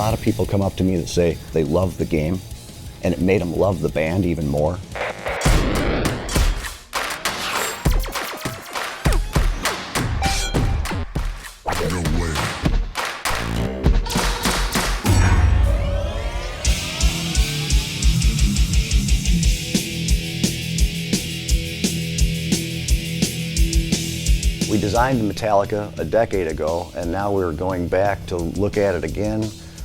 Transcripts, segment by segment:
lot of people come up to me that say they love the game, and it made them love the band even more. We designed Metallica a decade ago, and now we're going back to look at it again,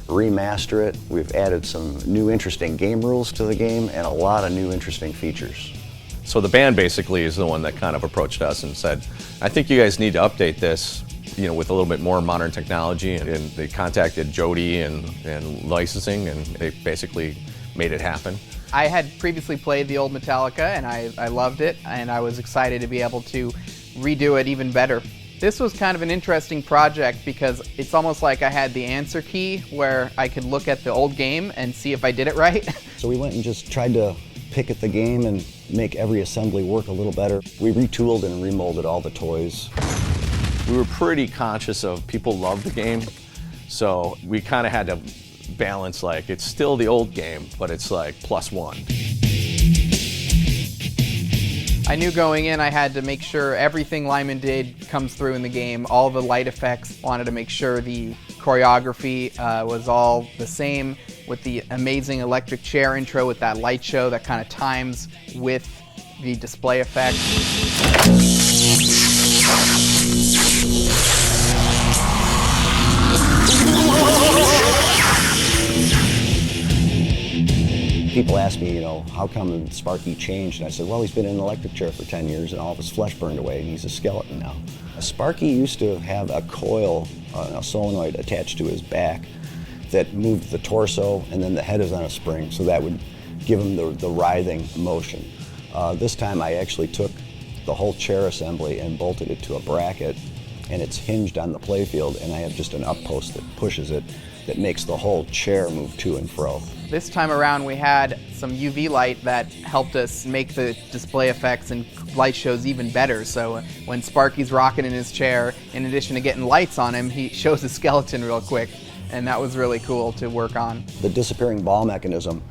remaster it. We've added some new interesting game rules to the game and a lot of new interesting features. So the band basically is the one that kind of approached us and said, I think you guys need to update this, with a little bit more modern technology. And they contacted Jody and licensing, and they basically made it happen. I had previously played the old Metallica, and I loved it, and I was excited to be able to redo it even better. This was kind of an interesting project because it's almost like I had the answer key where I could look at the old game and see if I did it right. So we went and just tried to pick at the game and make every assembly work a little better. We retooled and remolded all the toys. We were pretty conscious of people love the game, so we kind of had to balance, like, it's still the old game, but it's like +1. I knew going in I had to make sure everything Lyman did comes through in the game, all the light effects. Wanted to make sure the choreography was all the same, with the amazing electric chair intro with that light show that kind of times with the display effect. People ask me, how come Sparky changed? And I said, well, he's been in an electric chair for 10 years and all of his flesh burned away and he's a skeleton now. Sparky used to have a coil, a solenoid attached to his back that moved the torso, and then the head is on a spring, so that would give him the writhing motion. This time I actually took the whole chair assembly and bolted it to a bracket, and it's hinged on the playfield, and I have just an up post that pushes it that makes the whole chair move to and fro. This time around we had some UV light that helped us make the display effects and light shows even better. So when Sparky's rocking in his chair, in addition to getting lights on him, he shows his skeleton real quick, and that was really cool to work on. The disappearing ball mechanism,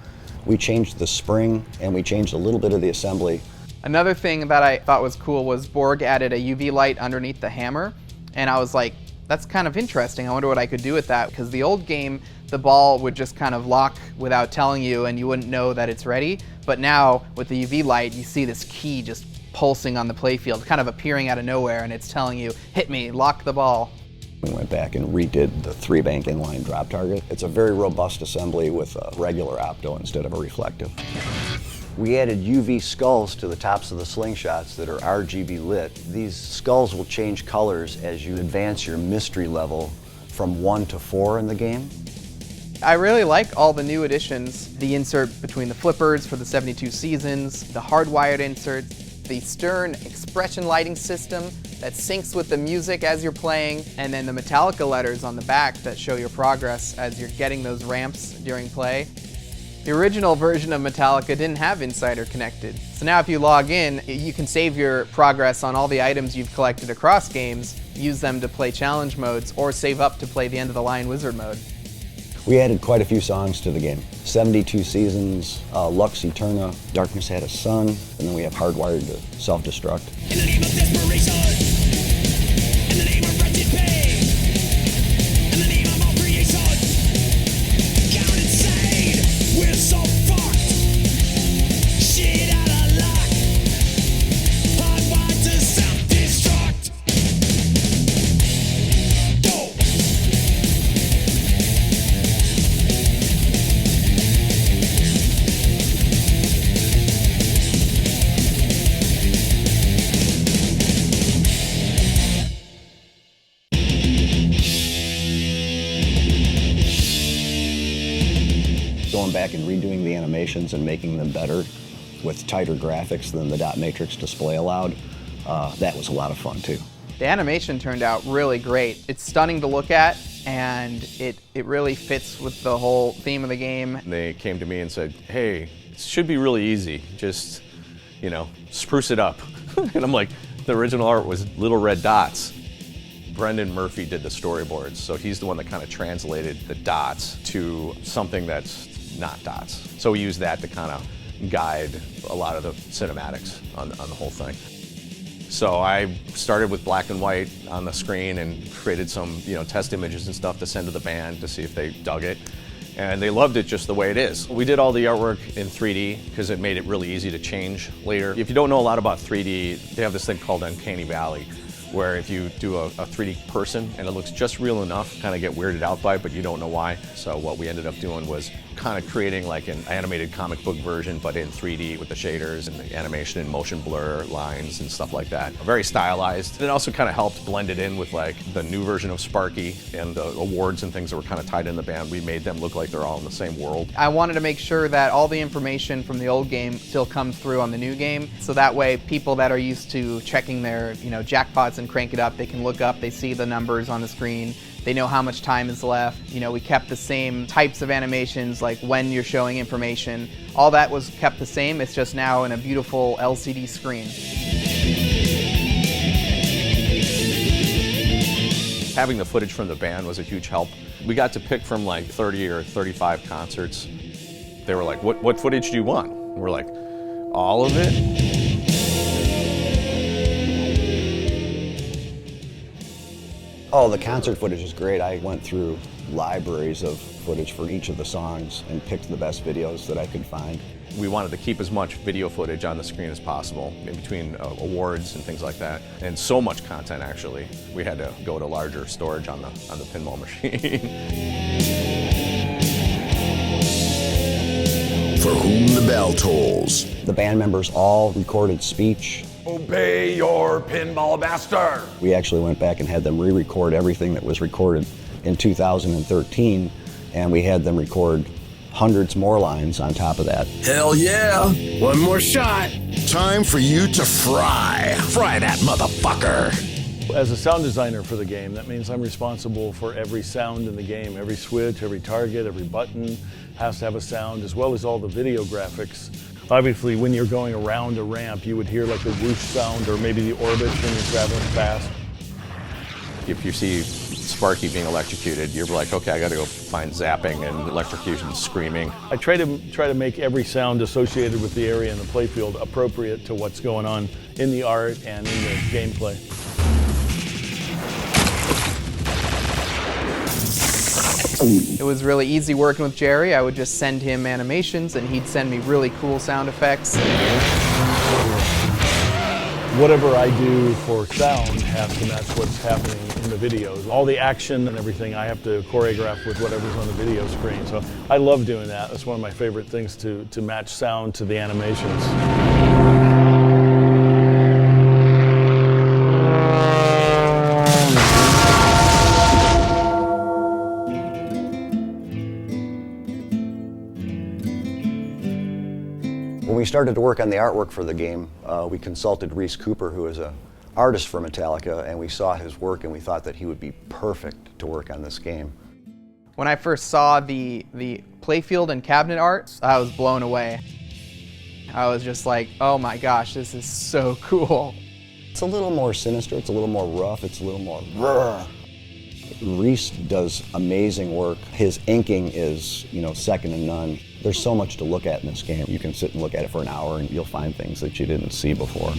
we changed the spring and we changed a little bit of the assembly. Another thing that I thought was cool was Borg added a UV light underneath the hammer, and I was like, that's kind of interesting. I wonder what I could do with that, because the old game, the ball would just kind of lock without telling you and you wouldn't know that it's ready. But now with the UV light, you see this key just pulsing on the playfield, kind of appearing out of nowhere, and it's telling you, hit me, lock the ball. We went back and redid the 3-bank inline drop target. It's a very robust assembly with a regular opto instead of a reflective. We added UV skulls to the tops of the slingshots that are RGB lit. These skulls will change colors as you advance your mystery level from 1 to 4 in the game. I really like all the new additions. The insert between the flippers for the 72 seasons, the hardwired insert, the Stern expression lighting system that syncs with the music as you're playing, and then the Metallica letters on the back that show your progress as you're getting those ramps during play. The original version of Metallica didn't have Insider connected. So now if you log in, you can save your progress on all the items you've collected across games, use them to play challenge modes, or save up to play the end of the line wizard mode. We added quite a few songs to the game. 72 Seasons, Lux Eterna, Darkness Had a Sun, and then we have Hardwired to Self-Destruct. In the name of desperation, in the name of wretched pain, in the name of all creation, count insane, we're so fucked, shit out of luck, hardwired to self-destruct, go! Going back and redoing the animations and making them better with tighter graphics than the dot matrix display allowed, that was a lot of fun too. The animation turned out really great. It's stunning to look at, and it really fits with the whole theme of the game. They came to me and said, hey, it should be really easy, just, spruce it up. And I'm like, the original art was little red dots. Brendan Murphy did the storyboards, so he's the one that kind of translated the dots to something that's not dots. So we used that to kind of guide a lot of the cinematics on the whole thing. So I started with black and white on the screen and created some, test images and stuff to send to the band to see if they dug it. And they loved it just the way it is. We did all the artwork in 3D because it made it really easy to change later. If you don't know a lot about 3D, they have this thing called Uncanny Valley, where if you do a 3D person and it looks just real enough, kind of get weirded out by it, but you don't know why. So what we ended up doing was kind of creating like an animated comic book version, but in 3D with the shaders and the animation and motion blur lines and stuff like that. Very stylized. It also kind of helped blend it in with like the new version of Sparky and the awards and things that were kind of tied in the band. We made them look like they're all in the same world. I wanted to make sure that all the information from the old game still comes through on the new game, so that way people that are used to checking their jackpots and crank it up, they can look up, they see the numbers on the screen, they know how much time is left. We kept the same types of animations, like when you're showing information. All that was kept the same, it's just now in a beautiful LCD screen. Having the footage from the band was a huge help. We got to pick from like 30 or 35 concerts. They were like, what footage do you want? And we're like, all of it? Oh, the concert footage is great. I went through libraries of footage for each of the songs and picked the best videos that I could find. We wanted to keep as much video footage on the screen as possible in between awards and things like that. And so much content, actually. We had to go to larger storage on the pinball machine. For whom the bell tolls. The band members all recorded speech. Obey your pinball master. We actually went back and had them re-record everything that was recorded in 2013, and we had them record hundreds more lines on top of that. Hell yeah. One more shot. Time for you to fry. Fry that motherfucker. As a sound designer for the game, that means I'm responsible for every sound in the game. Every switch, every target, every button has to have a sound, as well as all the video graphics. Obviously, when you're going around a ramp, you would hear like a whoosh sound, or maybe the orbits when you're traveling fast. If you see Sparky being electrocuted, you're like, okay, I gotta go find zapping and electrocution, screaming. I try to make every sound associated with the area in the playfield appropriate to what's going on in the art and in the gameplay. It was really easy working with Jerry. I would just send him animations and he'd send me really cool sound effects. Whatever I do for sound has to match what's happening in the videos. All the action and everything I have to choreograph with whatever's on the video screen. So I love doing that. That's one of my favorite things, to match sound to the animations. When we started to work on the artwork for the game, we consulted Reese Cooper, who is an artist for Metallica, and we saw his work and we thought that he would be perfect to work on this game. When I first saw the playfield and cabinet art, I was blown away. I was just like, oh my gosh, this is so cool. It's a little more sinister, it's a little more rough, it's a little more raw. Reese does amazing work. His inking is, second to none. There's so much to look at in this game. You can sit and look at it for an hour and you'll find things that you didn't see before.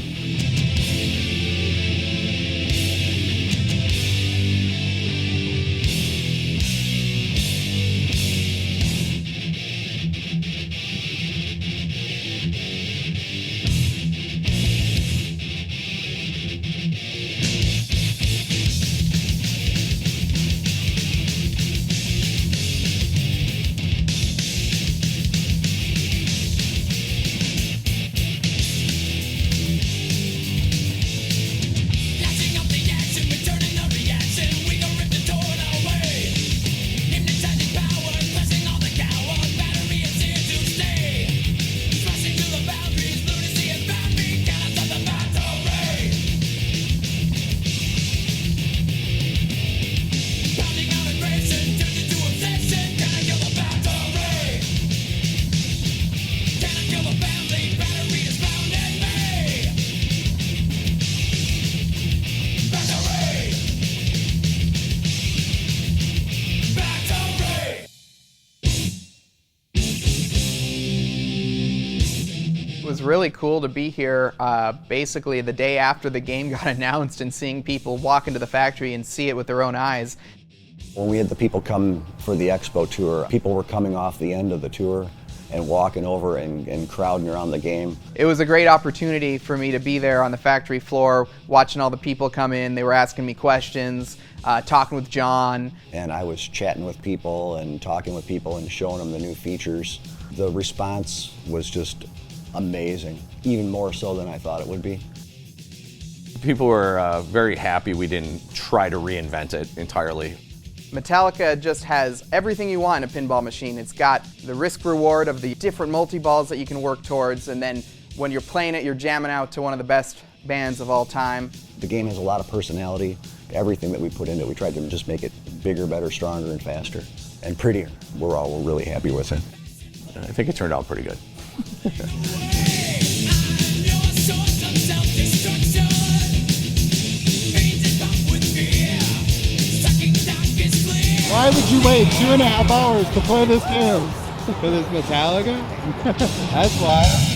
was really cool to be here basically the day after the game got announced and seeing people walk into the factory and see it with their own eyes. When we had the people come for the Expo tour, people were coming off the end of the tour and walking over and crowding around the game. It was a great opportunity for me to be there on the factory floor, watching all the people come in. They were asking me questions, talking with John. And I was chatting with people and talking with people and showing them the new features. The response was just amazing, even more so than I thought it would be. People were very happy we didn't try to reinvent it entirely. Metallica just has everything you want in a pinball machine. It's got the risk reward of the different multi-balls that you can work towards, and then when you're playing it, you're jamming out to one of the best bands of all time. The game has a lot of personality. Everything that we put into it, we tried to just make it bigger, better, stronger, and faster, and prettier. We're really happy with it. I think it turned out pretty good. Why would you wait 2.5 hours to play this game? Because it's Metallica? That's why.